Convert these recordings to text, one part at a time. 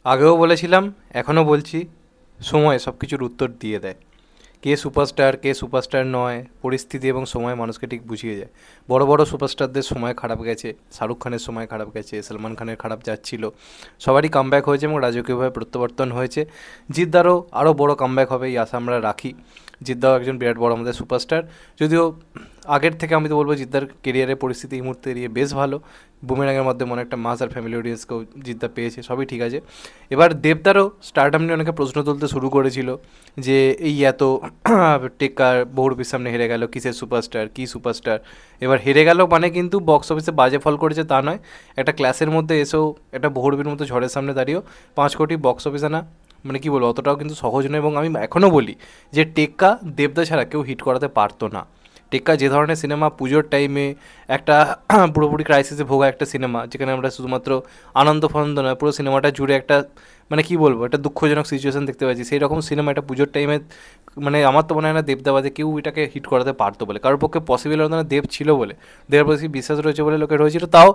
আগেও বলেছিলাম, এখনও বলছি, সময় সব কিছুর উত্তর দিয়ে দেয়। কে সুপারস্টার কে সুপারস্টার নয়, পরিস্থিতি এবং সময় মানুষকে ঠিক বুঝিয়ে যায়। বড় বড় সুপারস্টারদের সময় খারাপ গেছে, শাহরুখ খানের সময় খারাপ গেছে, সলমান খানের খারাপ যাচ্ছিল, সবারই কামব্যাক হয়েছে এবং রাজকীয়ভাবে প্রত্যাবর্তন হয়েছে। জিদ্দারও আরও বড় কামব্যাক হবে এই আশা আমরা রাখি। জিদ্দাও একজন বিরাট বড় আমাদের সুপারস্টার, যদিও আগের থেকে আমি তো বলবো জিদ্দার কেরিয়ারের পরিস্থিতি এই মুহূর্তে এড়িয়ে বেশ ভালো। বুমেরাঙের মধ্যে মনে একটা মাস আর ফ্যামিলি অডিয়েন্সকেও জিদ্দা পেয়েছে, সবই ঠিক আছে। এবার দেবদারও স্টারডাম নিয়ে অনেকে প্রশ্ন তুলতে শুরু করেছিল যে এই এত টেক্কার বহুরূপীর সামনে হেরে গেল, কিসের সুপারস্টার, কী সুপারস্টার। এবার হেরে গেল মানে কিন্তু বক্স অফিসে বাজে ফল করেছে তা নয়। একটা ক্লাসের মধ্যে এসেও একটা বহুরূপীর মতো ঝড়ের সামনে দাঁড়িয়েও 5 কোটি বক্স অফিস আনা, মানে কী বলবো, অতটাও কিন্তু সহজ নয়। এবং আমি এখনও বলি যে টেক্কা দেবদা ছাড়া কেউ হিট করাতে পারতো না। টেক্কা যে ধরনের সিনেমা, পুজোর টাইমে একটা পুরোপুরি ক্রাইসিসে ভোগা একটা সিনেমা, যেখানে আমরা শুধুমাত্র আনন্দ ফানন্দ নয়, পুরো সিনেমাটা জুড়ে একটা, মানে কী বলবো, একটা দুঃখজনক সিচুয়েশন দেখতে পাচ্ছি, সেই রকম সিনেমা একটা পুজোর টাইমে, মানে আমার তো মনে হয় না দেবদাবাদে কেউ এটাকে হিট করাতে পারতো বলে, কারোর পক্ষে পসিবল হতো না। দেব ছিল বলে, দেবের প্রতি বিশ্বাস রয়েছে বলে লোকের হয়েছিল। তাও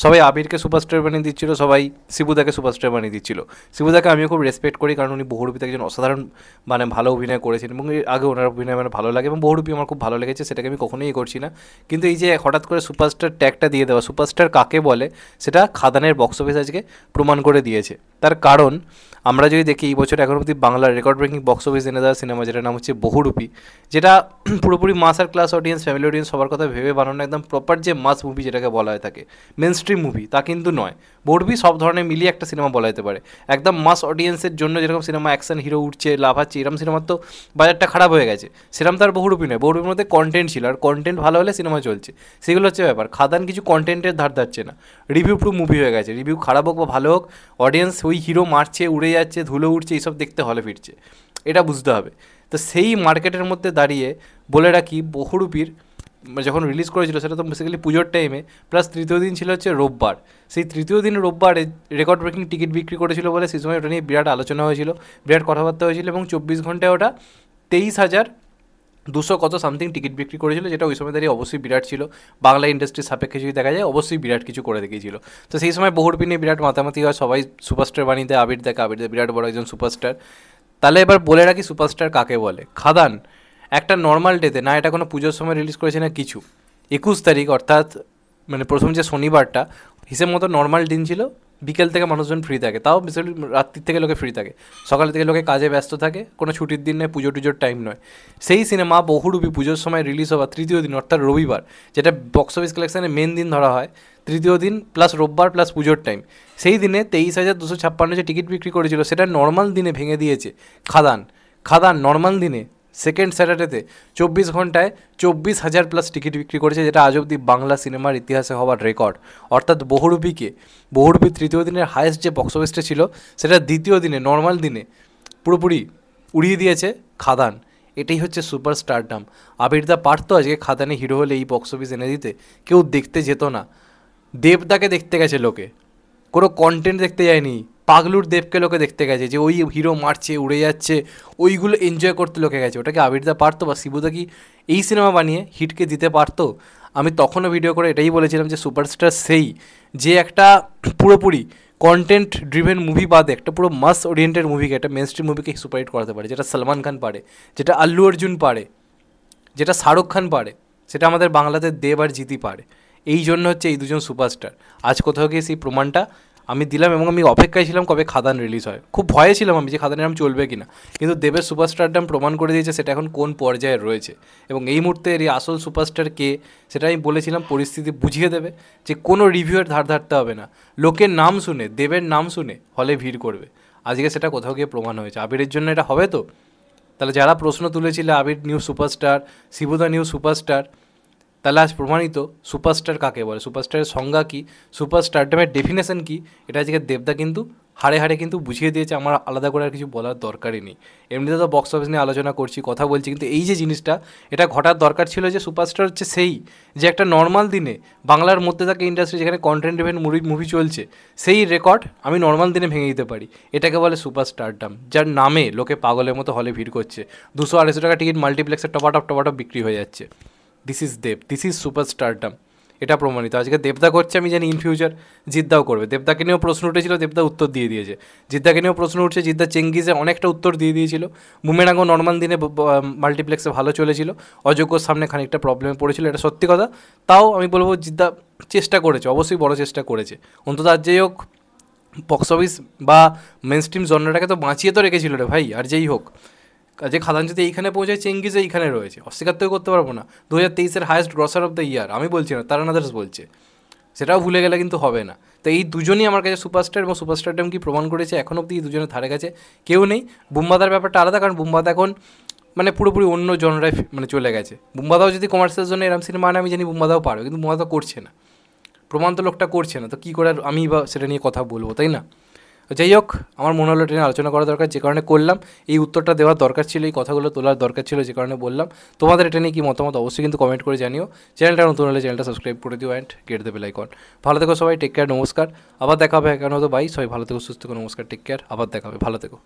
সবাই আবিরকে সুপারস্টার বানিয়ে দিচ্ছিল, সবাই শিবুদাকে সুপারস্টার বানিয়ে দিচ্ছিল। শিবুদাকে আমিও খুব রেসপেক্ট করি, কারণ উনি বহুরূপীতে একজন অসাধারণ, মানে ভালো অভিনয় করেছেন এবং এর আগে ওনার অভিনয় আমার ভালো লাগে এবং বহুরূপী আমার খুব ভালো লেগেছে, সেটাকে আমি কখনোই করছি না। কিন্তু এই যে হঠাৎ করে সুপারস্টার ট্যাগটা দিয়ে দেওয়া, সুপারস্টার কাকে বলে সেটা খাদানের বক্স অফিস আজকে প্রমাণ করে দিয়েছে। তার কারণ আমরা যদি দেখি এই বছর এখন অবধি বাংলার রেকর্ড ব্রেকিং বক্স অফিস এনে দেওয়া সিনেমা, যেটার নাম হচ্ছে বহুরূপী, যেটা পুরোপুরি মাস আর ক্লাস অডিয়েন্স, ফ্যামিলি অডিয়েন্স সবার কথা ভেবে বানানো একদম প্রপার যে মাস মুভি যেটাকে বলা হয়ে থাকে, মেন স্ট্রিম মুভি, তা কিন্তু নয়। বহুরূপী সব ধরনের মিলিয়ে একটা সিনেমা বলা যেতে পারে। একদম মাস অডিয়েন্সের জন্য যেরকম সিনেমা অ্যাকশন হিরো উঠছে, লাফাচ্ছে, এরকম সিনেমার তো বাজারটা খারাপ হয়ে গেছে। সেরকম তার বহুরূপী নয়, বহুরূপীর মধ্যে কন্টেন্ট ছিল, আর কন্টেন্ট ভালো হলে সিনেমা চলছে, সেগুলো হচ্ছে ব্যাপার। খাদান কিছু কন্টেন্টের ধার ধারছে না, রিভিউ প্রুফ মুভি হয়ে গেছে। রিভিউ খারাপ হোক বা ভালো হোক, অডিয়েন্স ওই হিরো মারছে, উড়ে যাচ্ছে, ধুলো উঠছে, এইসব দেখতে হলে ফিরছে, এটা বুঝতে হবে। তো সেই মার্কেটের মধ্যে দাঁড়িয়ে বলে রাখি, বহুরূপীর যখন রিলিজ করেছিল সেটা তো বেসিক্যালি পুজোর টাইমে, প্লাস তৃতীয় দিন ছিল হচ্ছে রোববার। সেই তৃতীয় দিন রোববারে রেকর্ড ব্রেকিং টিকিট বিক্রি করেছিল বলে সেই সময় ওটা নিয়ে বিরাট আলোচনা হয়েছিল, বিরাট কথাবার্তা হয়েছিল এবং 24 ঘন্টায় ওটা 23,200 কত সামথিং টিকিট বিক্রি করেছিল, যেটা ওই সময় দাঁড়িয়ে অবশ্যই বিরাট ছিল। বাংলা ইন্ডাস্ট্রির সাপেক্ষে যদি দেখা যায়, অবশ্যই বিরাট কিছু করে দেখিয়েছিল। তো সেই সময় বহুরূপী নিয়ে বিরাট মাতামাতি হয়, সবাই সুপারস্টার বানিয়ে দেয়, আবির দেখে, আবির বিরাট বড় একজন সুপারস্টার। তাহলে এবার বলে রাখি সুপারস্টার কাকে বলে। খাদান একটা নর্মাল ডেতে, না এটা কোনো পুজোর সময় রিলিজ করেছে না কিছু, 21 তারিখ অর্থাৎ মানে প্রথম যে শনিবারটা, হিসেব মতো নর্মাল দিন ছিল, বিকেল থেকে মানুষজন ফ্রি থাকে, তাও বেসিক্যালি রাত্রির থেকে লোকে ফ্রি থাকে, সকাল থেকে লোকে কাজে ব্যস্ত থাকে, কোনো ছুটির দিন নয়, পুজো টুজোর টাইম নয়। সেই সিনেমা বহুরূপী পুজোর সময় রিলিজ হওয়া তৃতীয় দিন অর্থাৎ রবিবার, যেটা বক্স অফিস কালেকশানের মেন দিন ধরা হয়, তৃতীয় দিন প্লাস রোববার প্লাস পুজোর টাইম, সেই দিনে 23,256 যে টিকিট বিক্রি করেছিল সেটা নর্মাল দিনে ভেঙে দিয়েছে খাদান। খাদান নর্মাল দিনে সেকেন্ড স্যাটারডেতে 24 ঘন্টায় 24,000 প্লাস টিকিট বিক্রি করেছে, যেটা আজ অব্দি বাংলা সিনেমার ইতিহাসে হওয়ার রেকর্ড। অর্থাৎ বহুরূপী তৃতীয় দিনের হায়েস্ট যে বক্স অফিসটা ছিল, সেটা দ্বিতীয় দিনে নর্মাল দিনে পুরোপুরি উড়িয়ে দিয়েছে খাদান। এটাই হচ্ছে সুপার স্টারডাম। আবিরদা পারতো আজকে খাদানে হিরো হলে এই বক্স অফিস এনে দিতে, কেউ দেখতে যেত না। দেবদাকে দেখতে গেছে লোকে, কোনো কন্টেন্ট দেখতে যায়নি। পাগলুর দেবকে লোকে দেখতে গেছে, যে ওই হিরো মারছে, উড়ে যাচ্ছে, ওইগুলো এনজয় করতে লোকে গেছে। ওটাকে আবিরদা পারতো বা শিবুদা কি এই সিনেমা বানিয়ে হিটকে দিতে পারতো? আমি তখনও ভিডিও করে এটাই বলেছিলাম যে সুপারস্টার সেই, যে একটা পুরোপুরি কন্টেন্ট ড্রিভেন মুভি বাদে একটা পুরো মাস ওরিয়েন্টেড মুভিকে, একটা মেন স্ট্রিম মুভিকে সুপারহিট করাতে পারে, যেটা সলমান খান পারে, যেটা আল্লু অর্জুন পারে, যেটা শাহরুখ খান পারে, সেটা আমাদের বাংলাতে দেব আর জিতি পারে। এই জন্য হচ্ছে এই দুজন সুপারস্টার। আজ কোথাও গিয়ে সেই প্রমাণটা আমি দিলাম এবং আমি অপেক্ষায় ছিলাম কবে খাদান রিলিজ হয়। খুব ভয়ে ছিলাম আমি যে খাদানের নাম চলবে কি না, কিন্তু দেবের সুপারস্টারডাম প্রমাণ করে দিয়েছে সেটা এখন কোন পর্যায়ে রয়েছে। এবং এই মুহূর্তে এই আসল সুপারস্টার কে, সেটা আমি বলেছিলাম পরিস্থিতি বুঝিয়ে দেবে, যে কোনো রিভিউয়ের ধার ধারতে হবে না, লোকের নাম শুনে, দেবের নাম শুনে হলে ভিড় করবে। আজকে সেটা কোথাও গিয়ে প্রমাণ হয়েছে। আবিরের জন্য এটা হবে তো? তাহলে যারা প্রশ্ন তুলেছিলে আবির নিউ সুপারস্টার, শিবুদা নিউ সুপারস্টার, তাহলে আজ প্রমাণিত সুপারস্টার কাকে বলে, সুপারস্টারের সংজ্ঞা কী, সুপারস্টারডামের ডেফিনেশন কী, এটা আজকে দেবদা কিন্তু হাড়ে হাড়ে কিন্তু বুঝিয়ে দিয়েছে। আমার আলাদা করে আর কিছু বলার দরকারই নেই। এমনিতে তো বক্স অফিস নিয়ে আলোচনা করছি, কথা বলছি, কিন্তু এই যে জিনিসটা, এটা ঘটার দরকার ছিল যে সুপারস্টার হচ্ছে সেই, যে একটা নর্মাল দিনে বাংলার মধ্যে থাকে ইন্ডাস্ট্রি যেখানে কন্টেন্ট ইভেন্ট মুভি চলছে, সেই রেকর্ড আমি নর্মাল দিনে ভেঙে দিতে পারি। এটাকে বলে সুপারস্টারডাম, যার নামে লোকে পাগলের মতো হলে ভিড় করছে, 200-250 টাকা টিকিট মাল্টিপ্লেক্সের টপাটপ বিক্রি হয়ে যাচ্ছে। This is Dev, this is superstardom. এটা প্রমাণিত। আজকে দেবদা করছে, আমি জানি ইন ফিউচার জিদ্দাও করবে। দেবদাকে নিয়েও প্রশ্ন উঠেছিল, দেবদা উত্তর দিয়ে দিয়েছে। জিদ্দাকে নিয়েও প্রশ্ন উঠছে, জিদ্দা চেঙ্গিজে অনেকটা উত্তর দিয়ে দিয়েছিল। বুমেরাঙ্গও নর্মাল দিনে মাল্টিপ্লেক্সে ভালো চলেছিল, অযোগ্যর সামনে খানিকটা প্রবলেমে পড়েছিল, এটা সত্যি কথা। তাও আমি বলবো জিদ্দা চেষ্টা করেছে, অবশ্যই বড় চেষ্টা করেছে। অন্তত আর যেই হোক বক্স অফিস বা মেন স্ট্রিম জনরাটাকে তো বাঁচিয়ে তো রেখেছিল রে ভাই। আর যেই হোক, যে খাদান যদি এইখানে পৌঁছায়, চেঙ্গিজ এইখানে রয়েছে, অস্বীকার তো করতে পারবো না। 2023-এর highest grosser of the year আমি বলছি না, তারান আদার্স বলছে। সেটাও ভুলে গেলে কিন্তু হবে না। তো এই দুজনই আমার কাছে সুপারস্টার, এবং সুপারস্টারডাম কি প্রমাণ করেছে এখন অব্দি এই দুজনের ধারে কাছে কেউ নেই। বুম্বাদার ব্যাপারটা আলাদা, কারণ বুম্বাদা এখন মানে পুরোপুরি অন্য জনরায় মানে চলে গেছে। বুম্বাদাও যদি কমার্শিয়াল জন্য এরম সিনেমা আনে, আমি জানি বুম্বাদাও পারবে, কিন্তু বুম্বাদা করছে না, প্রমাণ তো লোকটা করছে না। তো কী করে আমি বা সেটা নিয়ে কথা বলবো, তাই না? যাই হোক, আমার মনে হলো এটা নিয়ে আলোচনা করা দরকার, যে কারণে করলাম। এই উত্তরটা দেওয়ার দরকার ছিল, এই কথাগুলো তোলার দরকার ছিল, যে কারণে বললাম। তোমাদের এটা নিয়ে কি মতামত অবশ্যই কিন্তু কমেন্ট করে জানিও। চ্যানেলটা নতুন হলে চ্যানেলটা সাবস্ক্রাইব করে দিও and get the bell icon. ভালো থেকো সবাই, টেক কেয়ার, নমস্কার। আবার দেখা হবে, কেন তো বাই। সবাই ভালো থেকো, সুস্থ থেকো, নমস্কার, টেক কেয়ার, আবার দেখা হবে, ভালো থেকো।